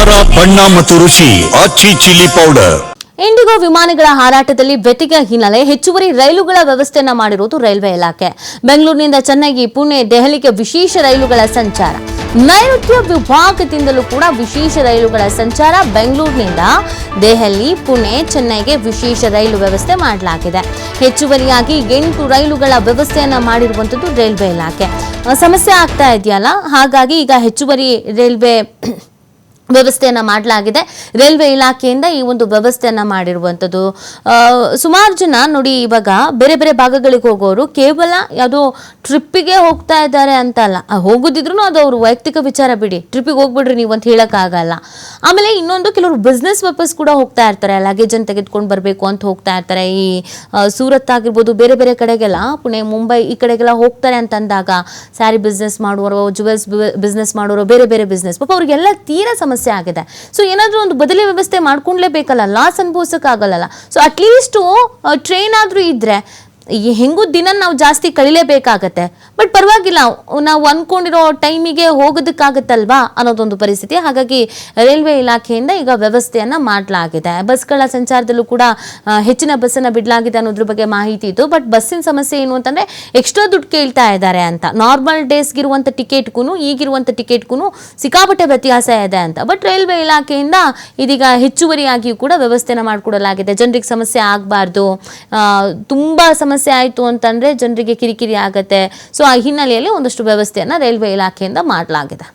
ಖಾರ, ಬಣ್ಣ ಮತ್ತು ರುಚಿ ಆಚಿ ಚಿಲ್ಲಿ ಪೌಡರ್. ಇಂಡಿಗೋ ವಿಮಾನಗಳ ಹಾರಾಟದಲ್ಲಿ ವ್ಯತ್ಯಯ ಹಿನ್ನೆಲೆ ಹೆಚ್ಚುವರಿ ರೈಲುಗಳ ವ್ಯವಸ್ಥೆಯನ್ನ ಮಾಡಿರುವುದು ರೈಲ್ವೆ ಇಲಾಖೆ. ಬೆಂಗಳೂರಿನಿಂದ ಚೆನ್ನೈ, ಪುಣೆ, ದೆಹಲಿಗೆ ವಿಶೇಷ ರೈಲುಗಳ ಸಂಚಾರ. ನೈಋತ್ಯ ವಿಭಾಗದಿಂದಲೂ ಕೂಡ ವಿಶೇಷ ರೈಲುಗಳ ಸಂಚಾರ. ಬೆಂಗಳೂರಿನಿಂದ ದೆಹಲಿ, ಪುಣೆ, ಚೆನ್ನೈಗೆ ವಿಶೇಷ ರೈಲು ವ್ಯವಸ್ಥೆ ಮಾಡಲಾಗಿದೆ. ಹೆಚ್ಚುವರಿಯಾಗಿ 8 ರೈಲುಗಳ ವ್ಯವಸ್ಥೆಯನ್ನ ಮಾಡಿರುವಂತದ್ದು ರೈಲ್ವೆ ಇಲಾಖೆ. ಸಮಸ್ಯೆ ಆಗ್ತಾ ಇದೆಯಲ್ಲ, ಹಾಗಾಗಿ ಈಗ ಹೆಚ್ಚುವರಿ ರೈಲ್ವೆ ವ್ಯವಸ್ಥೆಯನ್ನ ಮಾಡಲಾಗಿದೆ. ರೈಲ್ವೆ ಇಲಾಖೆಯಿಂದ ಈ ಒಂದು ವ್ಯವಸ್ಥೆಯನ್ನ ಮಾಡಿರುವಂಥದ್ದು. ಸುಮಾರು ಜನ ನೋಡಿ, ಇವಾಗ ಬೇರೆ ಬೇರೆ ಭಾಗಗಳಿಗೆ ಹೋಗೋರು ಕೇವಲ ಯಾವುದೋ ಟ್ರಿಪ್ಪಿಗೆ ಹೋಗ್ತಾ ಇದ್ದಾರೆ ಅಂತ ಅಲ್ಲ, ಹೋಗೋದಿದ್ರು ಅದು ಅವರು ವೈಯಕ್ತಿಕ ವಿಚಾರ, ಬಿಡಿ ಟ್ರಿಪ್ಪಿಗೆ ಹೋಗ್ಬಿಡ್ರಿ ನೀವು ಅಂತ ಹೇಳೋಕ್ಕಾಗಲ್ಲ. ಆಮೇಲೆ ಇನ್ನೊಂದು, ಕೆಲವರು ಬಿಸ್ನೆಸ್ ಪರ್ಪಸ್ ಕೂಡ ಹೋಗ್ತಾ ಇರ್ತಾರೆ, ಲಗೇಜನ್ನು ತೆಗೆದುಕೊಂಡು ಬರಬೇಕು ಅಂತ ಹೋಗ್ತಾ ಇರ್ತಾರೆ. ಈ ಸೂರತ್ ಆಗಿರ್ಬೋದು, ಬೇರೆ ಬೇರೆ ಕಡೆಗೆಲ್ಲ, ಪುಣೆ, ಮುಂಬೈ ಈ ಕಡೆಗೆಲ್ಲ ಹೋಗ್ತಾರೆ ಅಂತಂದಾಗ ಸ್ಯಾರಿ ಬಿಸ್ನೆಸ್ ಮಾಡುವವರು, ಜುವೆಲ್ಸ್ ಬಿಸ್ನೆಸ್ ಮಾಡೋರು, ಬೇರೆ ಬೇರೆ ಬಿಸ್ನೆಸ್, ಪಾಪ ಅವ್ರಿಗೆಲ್ಲ ತೀರಾ ಸಮಸ್ಯೆ ಆಗಿದೆ. ಸೊ ಏನಾದ್ರೂ ಒಂದು ಬದಲಿ ವ್ಯವಸ್ಥೆ ಮಾಡ್ಕೊಂಡ್ಲೇಬೇಕಲ್ಲ, ಲಾಸ್ ಅನುಭವಿಸಕ್ಕಾಗಲ್ಲ. ಸೊ ಅಟ್ಲೀಸ್ಟ್ ಟ್ರೈನ್ ಆದ್ರೂ ಇದ್ರೆ ಹೆಂಗೂ ದಿನ ನಾವು ಜಾಸ್ತಿ ಕಳಿಲೇಬೇಕಾಗತ್ತೆ, ಬಟ್ ಪರವಾಗಿಲ್ಲ, ನಾವು ಅನ್ಕೊಂಡಿರೋ ಟೈಮಿಗೆ ಹೋಗೋದಕ್ಕಾಗತ್ತಲ್ವಾ ಅನ್ನೋದೊಂದು ಪರಿಸ್ಥಿತಿ. ಹಾಗಾಗಿ ರೈಲ್ವೆ ಇಲಾಖೆಯಿಂದ ಈಗ ವ್ಯವಸ್ಥೆಯನ್ನ ಮಾಡಲಾಗಿದೆ. ಬಸ್ಗಳ ಸಂಚಾರದಲ್ಲೂ ಕೂಡ ಹೆಚ್ಚಿನ ಬಸ್ಸನ್ನು ಬಿಡಲಾಗಿದೆ ಅನ್ನೋದ್ರ ಬಗ್ಗೆ ಮಾಹಿತಿ ಇತ್ತು. ಬಟ್ ಬಸ್ಸಿನ ಸಮಸ್ಯೆ ಏನು ಅಂತಂದ್ರೆ, ಎಕ್ಸ್ಟ್ರಾ ದುಡ್ಡು ಕೇಳ್ತಾ ಇದ್ದಾರೆ ಅಂತ. ನಾರ್ಮಲ್ ಡೇಸ್ಗಿರುವಂಥ ಟಿಕೆಟ್ಗೂ ಈಗಿರುವಂಥ ಟಿಕೆಟ್ಗೂ ಸಿಕ್ಕಾಪಟ್ಟೆ ವ್ಯತ್ಯಾಸ ಇದೆ ಅಂತ. ಬಟ್ ರೈಲ್ವೆ ಇಲಾಖೆಯಿಂದ ಇದೀಗ ಹೆಚ್ಚುವರಿಯಾಗಿಯೂ ಕೂಡ ವ್ಯವಸ್ಥೆನ ಮಾಡಿಕೊಡಲಾಗಿದೆ. ಜನರಿಗೆ ಸಮಸ್ಯೆ ಆಗಬಾರ್ದು, ತುಂಬಾ ಸಮಸ್ಯೆ ಆಯಿತು ಅಂತಂದ್ರೆ ಜನರಿಗೆ ಕಿರಿಕಿರಿ ಆಗತ್ತೆ. ಸೊ ಆ ಹಿನ್ನೆಲೆಯಲ್ಲಿ ಒಂದಷ್ಟು ವ್ಯವಸ್ಥೆಯನ್ನ ರೈಲ್ವೆ ಇಲಾಖೆಯಿಂದ ಮಾಡಲಾಗಿದೆ.